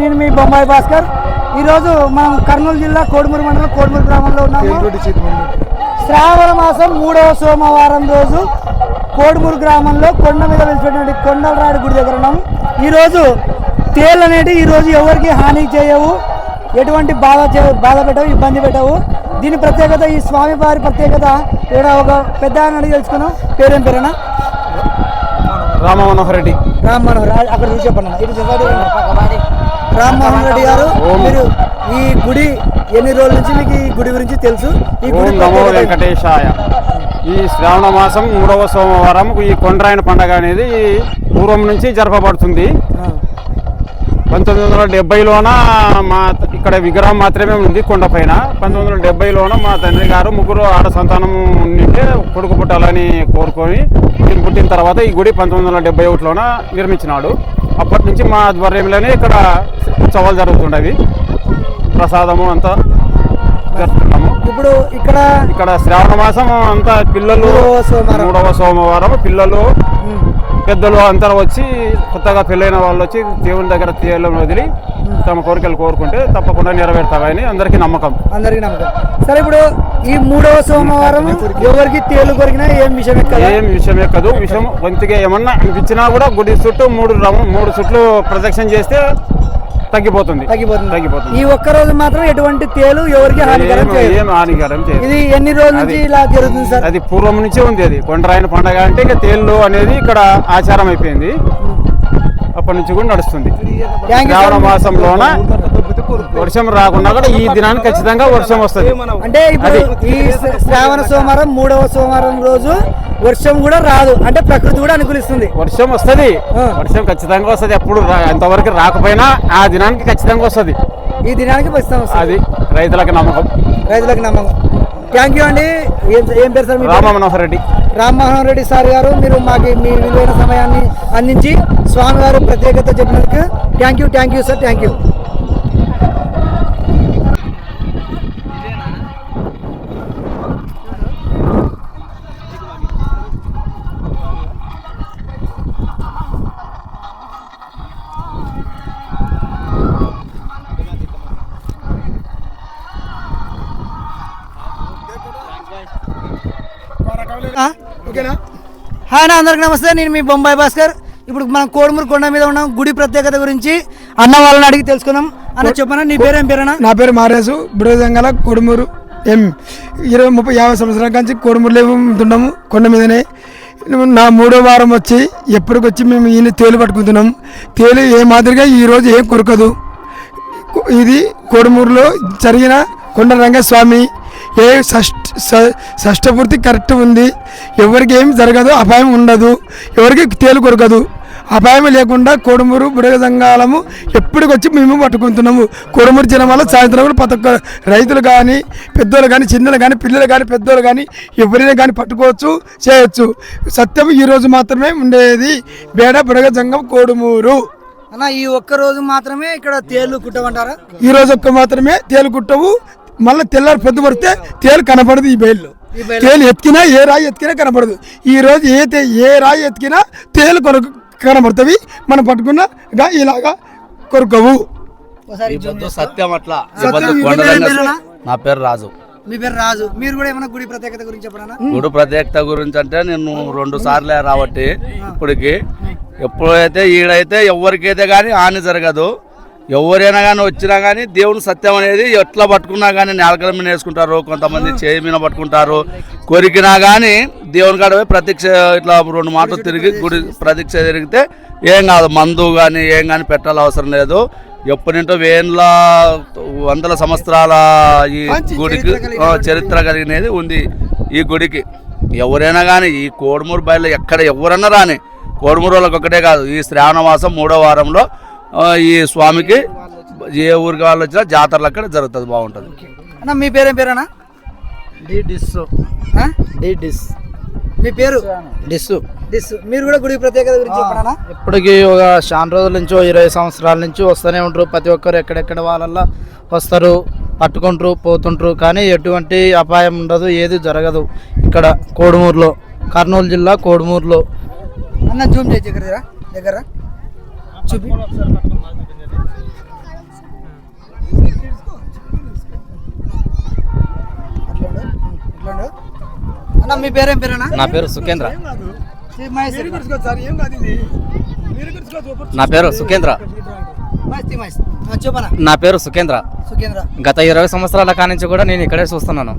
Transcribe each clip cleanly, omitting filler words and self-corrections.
నేను మీ బొంబాయి భాస్కర్. ఈరోజు మనం కర్నూలు జిల్లా కోడుమూరు మండలం కోడుమూరు గ్రామంలో ఉన్నాము. శ్రావణ మాసం 3వ సోమవారం రోజు కోడుమూరు గ్రామంలో కొండ మీద వెలిసినటువంటి కొండలరాడు గుడి దగ్గర ఉన్నాము. ఈరోజు తేళ్ళు అనేవి ఈరోజు ఎవరికి హాని చేయవు, ఎటువంటి బాధ పెట్టవు, ఇబ్బంది పెట్టవు. దీని ప్రత్యేకత, ఈ స్వామి వారి ప్రత్యేకత ఇక్కడ ఒక పెద్ద అడిగి తెలుసుకున్నాం. పేరేం పేరేనా? రామ్మోహన్ రెడ్డి. అక్కడ చూసి చెప్పండి. రామ్మోహన్ రెడ్డి గారు, మీరు ఈ గుడి ఎన్ని రోజుల నుంచి మీకు ఈ గుడి గురించి తెలుసు? ఈ గుడి నమో వెంకటేశాయ. ఈ శ్రావణ మాసం 3వ సోమవారం ఈ కొండరాయన పండుగ అనేది పూర్వం నుంచి జరపబడుతుంది. 1970లోన మా ఇక్కడ విగ్రహం మాత్రమే ఉంది కొండపైన. 1970లోన మా తండ్రి గారు 3 ఆడ సంతానం ఉంటే కొడుకు పుట్టాలని కోరుకొని పుట్టిన తర్వాత ఈ గుడి 1971లోన నిర్మించినాడు. అప్పటి నుంచి మా ఆధ్వర్యంలోనే ఇక్కడ ఉత్సవాలు జరుగుతుండవి. ప్రసాదము అంతా జరుపుతున్నాము. ఇప్పుడు ఇక్కడ శ్రావణ మాసం అంతా పిల్లలు 3వ సోమవారం పిల్లలు పెద్దలు అందరూ వచ్చి కొత్తగా పెళ్ళైన వాళ్ళు వచ్చి దేవుని దగ్గర తేలను వదిలి తమ కోరికలు కోరుకుంటే తప్పకుండా నెరవేరుతాయని అందరికీ నమ్మకం. సరే, ఇప్పుడు ఈ 3వ సోమవారం ఎవరికి తేలు కొరికినా ఏం విషయం ఎక్కదు. విషయం వంతిగా ఏమన్నా అనిపించినా కూడా గుడి చుట్టూ 3 చుట్లు ప్రదక్షిణ చేస్తే తగ్గిపోతుంది. ఈ ఒక్క రోజు మాత్రం ఎటువంటి తేలు ఎవరికి హానికరం చేయదు. ఇది ఎన్ని రోజుల నుంచి ఇలా జరుగుతుంది సార్? అది పూర్వం నుంచే ఉంది. అది కొండరాయన పండుగ అంటే ఇక తేళ్ళు అనేది ఇక్కడ ఆచారం అయిపోయింది. అప్పటి నుంచి కూడా నడుస్తుంది. శ్రావణ మాసంలోన వర్షం రాకుండా కూడా ఈ దినానికి ఖచ్చితంగా వర్షం వస్తుంది. అంటే ఇప్పుడు ఈ శ్రావణ సోమవారం 3వ సోమవారం రోజు వర్షం కూడా రాదు, అంటే ప్రకృతి కూడా అనుకూలిస్తుంది. వర్షం వస్తుంది, వర్షం ఖచ్చితంగా వస్తుంది. అప్పుడు అంతవరకు రాకపోయినా ఆ దినానికి ఖచ్చితంగా వస్తుంది. ఈ దినానికి అది రైతులకు నమ్మకం. థ్యాంక్ యూ అండి. ఏం పేరు సార్? రామ్మోహన్ రెడ్డి సార్ గారు, మీరు మాకు మీ విలువైన సమయాన్ని అందించి స్వామివారి ప్రత్యేకత చెప్పినందుకు thank you sir. Thank you. Hi అన్న, అందరికి నమస్తే. నేను మీ బొంబాయి భాస్కర్. ఇప్పుడు మనం కోడుమూరు కొండ మీద ఉన్నాం. గుడి ప్రత్యేకత గురించి అన్న వాళ్ళని అడిగి తెలుసుకుందాం. అన్న చెప్పనా, నీ పేరేం పేరేనా? నా పేరు మారేసు, బుడజంగల కోడుమూరు. 20-50 సంవత్సరాల నుంచి కోడుమూరులో ఉంటున్నాము. కొండ మీదనే నా 3వ వారం వచ్చి ఎప్పటికొచ్చి మేము ఈయన తేలు పట్టుకుంటున్నాము. తేలు ఏ మాదిరిగా ఈరోజు ఏం కొరకదు. ఇది కోడుమూరులో జరిగిన కొండరంగ స్వామి షష్ఠపూర్తి కరెక్ట్ ఉంది. ఎవరికి ఏం జరగదు, అపాయం ఉండదు, ఎవరికి తేలు కొరకదు. అపాయం లేకుండా కోడుమూరు బుడగజంగాలము ఎప్పటికొచ్చి మేము పట్టుకుంటున్నాము. కోడుమూరు జనం వల్ల సాయంత్రం కూడా ప్రతి ఒక్క రైతులు కానీ, పెద్దోళ్ళు కానీ, చిన్నలు కానీ, పిల్లలు కానీ, పెద్దోళ్ళు కానీ ఎవరైనా కానీ పట్టుకోవచ్చు, చేయొచ్చు. సత్యం ఈరోజు మాత్రమే ఉండేది. బేడ బుడగజంగం కోడుమూరు అన్న. ఈ ఒక్క రోజు మాత్రమే ఇక్కడ తేలు కుట్టమంటారా? ఈ రోజు ఒక్క మాత్రమే తేలు కుట్టవు. మళ్ళీ తెల్లారి పొద్దు పడితే తేలు కనపడదు. ఈ బయలు తేలు ఎత్తికినా, ఏ రాయి ఎత్తికినా కనపడదు. ఈ రోజు ఏ రాయి ఎత్తికినా తేలు కనపడుతుంది. మనం పట్టుకున్నా ఇలాగా కొరకవు. సత్యం అట్లా. నా పేరు రాజు. మీ పేరు రాజు. మీరు కూడా ఏమైనా గుడి ప్రత్యేకత గురించి చెప్పరా? గుడి ప్రత్యేకత గురించి అంటే నేను 2 సార్లే రాబట్టి ఇప్పటికి ఎప్పుడైతే ఈడైతే ఎవరికైతే కానీ హాని జరగదు. ఎవరైనా కానీ వచ్చినా కానీ దేవుని సత్యం అనేది ఎట్లా పట్టుకున్నా కానీ నేలకల మీద వేసుకుంటారు, కొంతమంది చేయి మీద పట్టుకుంటారు. కొరికినా కానీ దేవుని కాడ ప్రత్యక్ష ఇట్లా 2 మాటలు తిరిగి గుడి ప్రత్యక్ష తిరిగితే ఏం కాదు. మందు కానీ ఏం కానీ పెట్టాలి అవసరం లేదు. ఎప్పటింటో 100 సంవత్సరాల ఈ గుడికి చరిత్ర కలిగినది ఉంది. ఈ గుడికి ఎవరైనా కానీ ఈ కోడుమూరు బయలు ఎక్కడ ఎవరన్నా రాని, కోడుమూరు వాళ్ళకి ఒక్కటే కాదు, ఈ శ్రావణ మాసం 3వ వారంలో ఈ స్వామికి ఏ ఊరికి వాళ్ళు వచ్చినా జాతరలు అక్కడ జరుగుతుంది. బాగుంటుంది. అన్న మీ పేరేం పేరేనా? మీ పేరు? డిస్సు. మీరు కూడా గుడి ప్రత్యేకత గురించి చెప్పనా? ఇప్పటికి ఒక చాలా రోజుల నుంచి 20 సంవత్సరాల నుంచి వస్తూనే ఉంటారు. ప్రతి ఒక్కరు ఎక్కడెక్కడ వాళ్ళల్లో వస్తారు, పట్టుకుంటారు, పోతుంటారు. కానీ ఎటువంటి అపాయం ఉండదు, ఏది జరగదు ఇక్కడ కోడుమూరులో, కర్నూలు జిల్లా కోడుమూరులో. అన్న జూమ్ చేసి దగ్గర చూపి. మీ పేరేం పేరేనా? నా పేరు సుఖేంద్ర. నా పేరు సుఖేంద్ర. నా పేరు సుఖేంద్ర. గత 20 సంవత్సరాల కానించి కూడా నేను ఇక్కడే చూస్తున్నాను.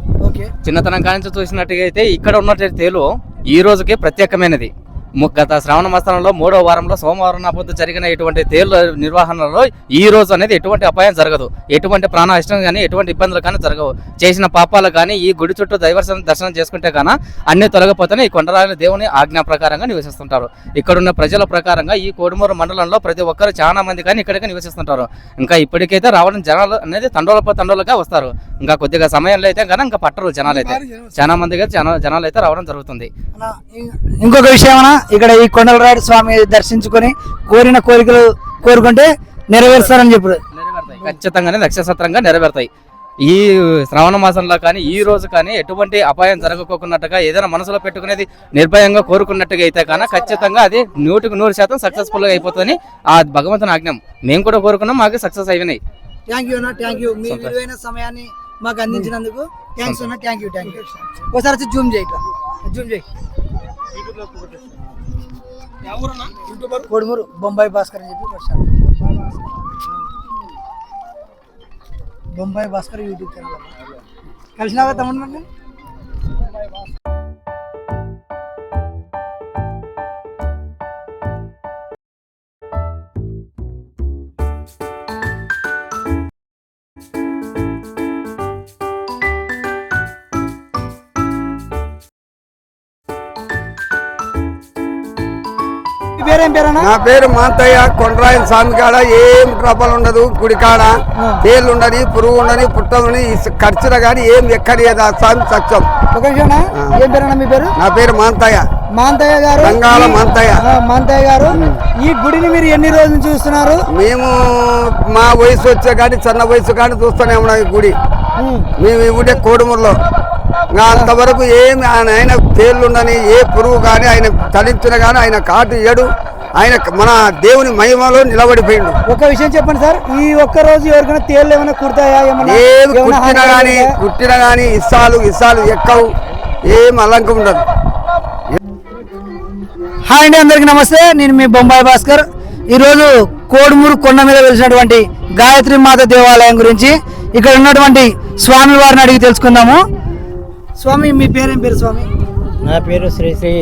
చిన్నతనం కానించి చూసినట్టుగా అయితే ఇక్కడ ఉన్నటువంటి తేలు ఈ రోజుకి ప్రత్యేకమైనది. గత శ్రావణ మాసంలో 3వ వారంలో సోమవారం నాపొద్దు జరిగిన ఇటువంటి తేళ్ల నిర్వహణలో ఈ రోజు అనేది ఎటువంటి అపాయం జరగదు, ఎటువంటి ప్రాణనష్టం కానీ ఎటువంటి ఇబ్బందులు కానీ జరగవు. చేసిన పాపాలు కానీ ఈ గుడి చుట్టూ దర్శనం చేసుకుంటే కానీ అన్ని తొలగిపోతాయి. ఈ కొండరాయల దేవుని ఆజ్ఞా ప్రకారంగా నివసిస్తుంటారు. ఇక్కడున్న ప్రజల ప్రకారంగా ఈ కోడుమూరు మండలంలో ప్రతి ఒక్కరు చాలా మంది కానీ ఇక్కడికి నివసిస్తుంటారు. ఇంకా ఇప్పటికైతే రావడం జనాలు అనేది తండోలుగా వస్తారు. ఇంకా కొద్దిగా సమయంలో అయితే కానీ ఇంకా పట్టరు జనాలు అయితే చాలా మందిగా జనాలు అయితే రావడం జరుగుతుంది. ఇంకొక విషయం ఇక్కడ ఈ కొండలరాయుడు స్వామి దర్శించుకొని కోరిన కోరికలు కోరుకుంటే నెరవేరుస్తారని చెప్పారు. ఖచ్చితంగానే నక్షత్రంగా నెరవేరుతాయి. ఈ శ్రావణ మాసంలో కానీ ఈ రోజు కానీ ఎటువంటి అపాయం జరగకోకున్నట్టుగా ఏదైనా మనసులో పెట్టుకునేది నిర్భయంగా కోరుకున్నట్టుగా అయితే కానీ ఖచ్చితంగా అది 100% సక్సెస్ఫుల్ గా అయిపోతుంది. ఆ భగవంతుని ఆజ్ఞం మేము కూడా కోరుకున్నాం, మాకు సక్సెస్ అయినాయి. థ్యాంక్ యూ అన్న, థ్యాంక్ యూ. మీ విలువైన సమయాన్ని మాకు అందించినందుకు థ్యాంక్స్ అన్న, థ్యాంక్ యూ. ఒకసారి వచ్చి జూమ్ చేయి. కోడుమూరు బొంబాయి భాస్కర్ అని చెప్పి బొంబాయి భాస్కర్ యూట్యూబ్ ఛానల్ కలిసినావా తమ్ముడు? నా పేరు మాంతయ్య. కొండరాయన స్వామి కాడ ఏం ట్రబుల్ ఉండదు. గుడి కాడ తేళ్ళు ఉండని, పురుగు ఉండని, పుట్టని, ఖర్చులు కానీ ఏం ఎక్కడి స్వామి సత్యం. నా పేరు మాంతయ్య. మాంతయ్య గారు, బంగాళ మాంతయ్య. మాంతయ్య గారు, ఈ గుడిని మీరు ఎన్ని రోజులు చూస్తున్నారు? మేము మా వయసు వచ్చే కానీ చిన్న వయసు కానీ చూస్తూనే ఉన్నాం ఈ గుడి. మేము ఈ గుడి కోడుమూరులో అంతవరకు ఏమి ఆయన తేళ్ళు ఉండని, ఏ పురుగు కానీ ఆయన తలించిన కానీ ఆయన కాటు ఏడు ఆయన మన దేవుని మహిమలో నిలబడిపోయిండు. ఒక విషయం చెప్పండి సార్, ఈ ఒక్క రోజు ఎవరికైనా తేళ్ళు ఏమైనా కుడతాయా? ఏమి కుట్టినా కానీ ఇస్సాలు ఎక్కవు, ఏం అలంకం ఉండదు. హాయ్ అండి, అందరికి నమస్తే. నేను మీ బొంబాయి భాస్కర్. ఈరోజు కోడుమూరు కొండ మీద వెలిసినటువంటి గాయత్రి మాత దేవాలయం గురించి ఇక్కడ ఉన్నటువంటి స్వామి వారిని అడిగి తెలుసుకుందాము. స్వామి, మీ పేరేం పేరు స్వామి? నా పేరు శ్రీ శ్రీ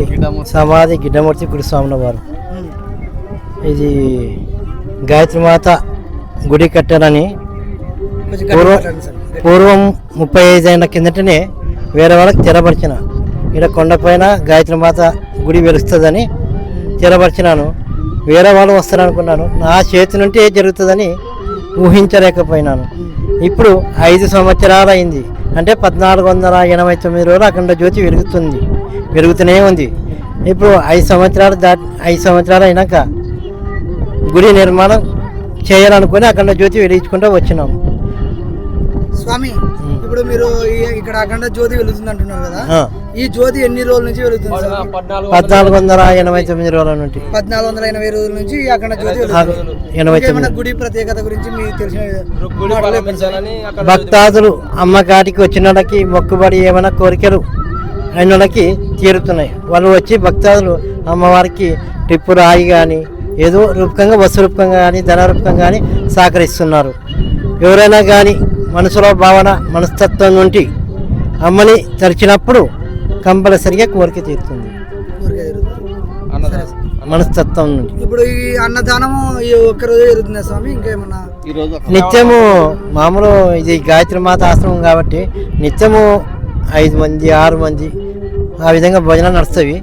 సమాధి గిడ్డమూర్తి గురుస్వాముల వారు. ఇది గాయత్రి మాత గుడి కట్టారని పూర్వం 35 ఏళ్ళ కిందటనే వేరే వాళ్ళకి తెరపరిచిన. ఇక్కడ కొండపైన గాయత్రి మాత గుడి వెలుస్తుందని తెరపరిచినాను. వేరే వాళ్ళు వస్తారనుకున్నాను. నా చేతి నుండి జరుగుతుందని ఊహించలేకపోయినాను. ఇప్పుడు 5 సంవత్సరాలు అయింది. అంటే 1489 రోజులు అఖండ జ్యోతి వెలుగుతూనే ఉంది. ఇప్పుడు 5 సంవత్సరాలు అయినాక గుడి నిర్మాణం చేయాలనుకుని అఖండ జ్యోతి వెలిగించుకుంటూ వచ్చినాము. స్వామి, ఇప్పుడు మీరు ఇక్కడ అఖండ జ్యోతి వెలుగుతుంది అంటున్నారు కదా, ఈ జ్యోతి ఎన్ని రోజుల నుంచి వెలుగుతుంది? 1489 రోజుల నుండి. 1480 రోజుల నుంచి ఈ అఖండ జ్యోతి. గుడి ప్రత్యేకత గురించి మీకు తెలిసిన భక్తాదులు అమ్మకాటికి వచ్చిన వాళ్ళకి మొక్కుబడి ఏమైనా కోరికలు అయిన వాళ్ళకి తీరుతున్నాయి. వాళ్ళు వచ్చి భక్తాదులు అమ్మవారికి టిప్పు రాయి కానీ ఏదో రూపకంగా వస్తు రూపకంగా కానీ ధన రూపకంగా కానీ సహకరిస్తున్నారు. ఎవరైనా కానీ మనసులో భావన మనస్తత్వం నుండి అమ్మని తరిచినప్పుడు కంపల్సరిగా కోరిక తీరుతుంది మనస్తత్వం నుండి. ఇప్పుడు ఈ అన్నదానము ఈ ఒక్కరోజు జరుగుతుందా స్వామి? ఇంకేమన్నా నిత్యము మామూలు ఇది గాయత్రి మాత ఆశ్రమం కాబట్టి నిత్యము 5 మంది 6 మంది ఆ విధంగా భోజనాలు నడుస్తాయి.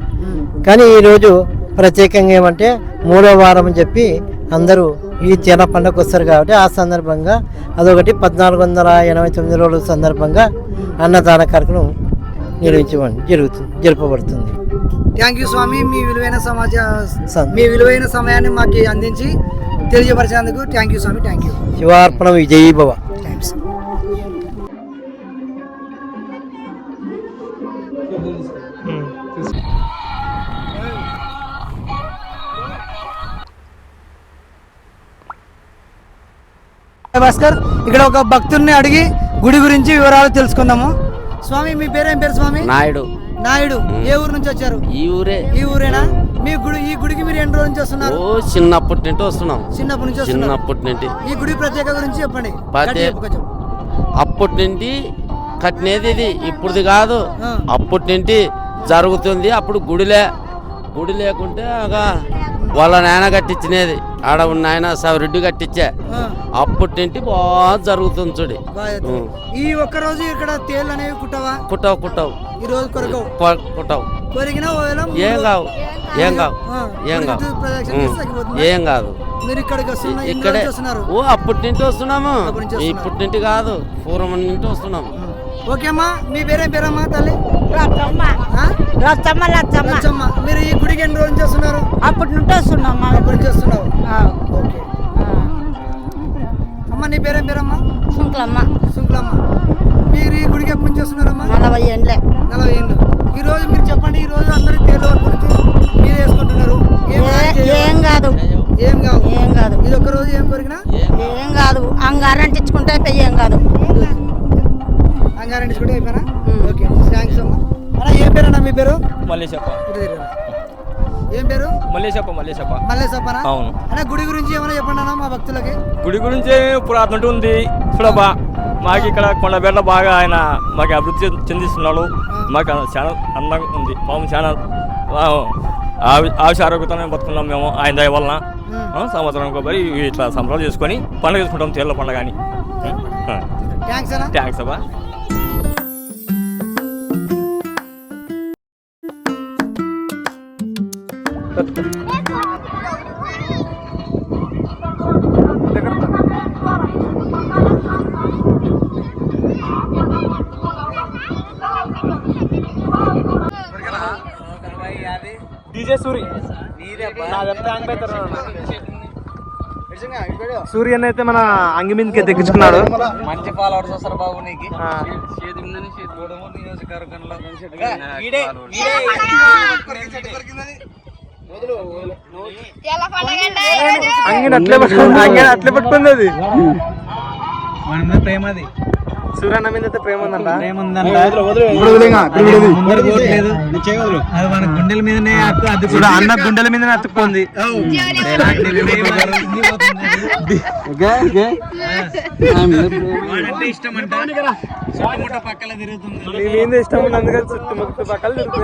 కానీ ఈరోజు ప్రత్యేకంగా ఏమంటే 3వ వారం అని చెప్పి అందరూ ఈ తేల పండుగకు వస్తారు కాబట్టి ఆ సందర్భంగా అదొకటి 1489 రోజుల సందర్భంగా అన్నదాన కార్యక్రమం జరపబడుతుంది. థ్యాంక్ యూ స్వామి, మీ విలువైన సమయాన్ని మాకు అందించి తెలియపరిచినందుకు థ్యాంక్ యూ స్వామి. Thank you. శివార్పణ విజయీ భవ. థ్యాంక్స్. భాస్కర్, ఇక్కడ ఒక భక్తుడిని అడిగి గుడి గురించి వివరాలు తెలుసుకుందాము. స్వామి, మీ పేరేం పేరు స్వామి? నాయుడు. నాయుడు ఏ ఊరు నుంచి వచ్చారు? ఈ ఊరే. ఈ ఊరేనా? మీ గుడి, ఈ గుడికి మీరు ఎన్ని రోజుల నుంచి వస్తున్నారు? ఓ చిన్నప్పటి నుండి వస్తున్నాం. చిన్నప్పటి నుంచి వస్తున్నారు. చిన్నప్పటి నుండి. ఈ గుడి ప్రత్యేకత గురించి చెప్పండి. అప్పటి నుండి కట్టినది ఇది, ఇప్పుడుది కాదు. అప్పటి నుండి జరుగుతుంది. అప్పుడు గుడి లేకుంటే వాళ్ళ నాయన కట్టించినది. ఆడ ఉన్న ఆయన సవరెడ్డి కట్టించా. అప్పటి నుండి బాగా జరుగుతుంది చూడు. ఈ ఒక్క రోజు ఇక్కడ తేళ్ళు అనేవి కుట్టవా? కుట్టవు. ఈ రోజు కుట్టవు. కొరికినా ఏం కాదు. మీరు ఇక్కడికి ఇక్కడే. ఓ అప్పటి నుంచి వస్తున్నాము, ఇప్పటి నుండి కాదు, పూర్వం నుండి వస్తున్నాము. ఓకే అమ్మా, మీ పేరేమ్మా తల్లి? లచ్చమ్మ. మీరు ఈ గుడికి ఎన్ని రోజులు చేస్తున్నారు? అప్పటి నుండి వస్తున్నాం. అప్పటి నుంచి వస్తున్నావు. ఓకే అమ్మ, నీ పేరమ్మా? శుంకులమ్మ. మీరు ఈ గుడికి ఎప్పటి నుంచి వస్తున్నారమ్మా? 40 ఏండ్లే. 40 ఏళ్ళు. ఈ రోజు మీరు చెప్పండి, ఈ రోజు అందరికి తేలు గురించి మీరు వేసుకుంటున్నారు. ఏం కాదు. ఇది ఒక్క రోజు ఏం కొరికినా ఏం కాదు. అంగారం అంటించుకుంటే ఏం కాదు. అంగారం అంటించుకుంటే అయిపోయినా. ఓకే, థ్యాంక్స్ అమ్మా. అన్న, ఏం పేరన్నా మీ పేరు? మల్లేశప్ప. ఏం పేరు? మల్లేశప్పనా? అవును. అన్న, గుడి గురించి ఏమైనా చెప్పండి అన్న మా భక్తులకి. గుడి గురించి పురాతన ఉంది చూడబ్బా. మాకు ఇక్కడ కొండబేట బాగా ఆయన మాకు అభివృద్ధి చెందిస్తున్నాడు. మాకు చాలా అందంగా ఉంది. పాము చాలా ఆయుష ఆరోగ్యంతోనే బతుకున్నాం మేము ఆయన దయ వలన. సంవత్సరం కొబ్బరి ఇట్లా సంబరాలు చేసుకొని పండుగ చేసుకుంటాం, తేళ్ల పండుగ అని. థ్యాంక్స్ అబ్బా. సూర్యన్ అయితే మన అంగి మీదకి తెచ్చుకున్నాడు. మంచి ఫాలోవర్స్ వస్తారు బాబు నీకు. అట్లే పట్టుకుంది అది. ప్రేమది సూర్యన్న మీద అయితే ప్రేమ ఉందంట. మన గుండెల మీదనే అన్న గుండెల మీదనే అతుక్కుంది. ఇష్టం అంట, పక్కల తిరుగుతుంది. ఇష్టం ఉంది, అందుకని చుట్టుముట్టు పక్కల తిరుగుతుంది.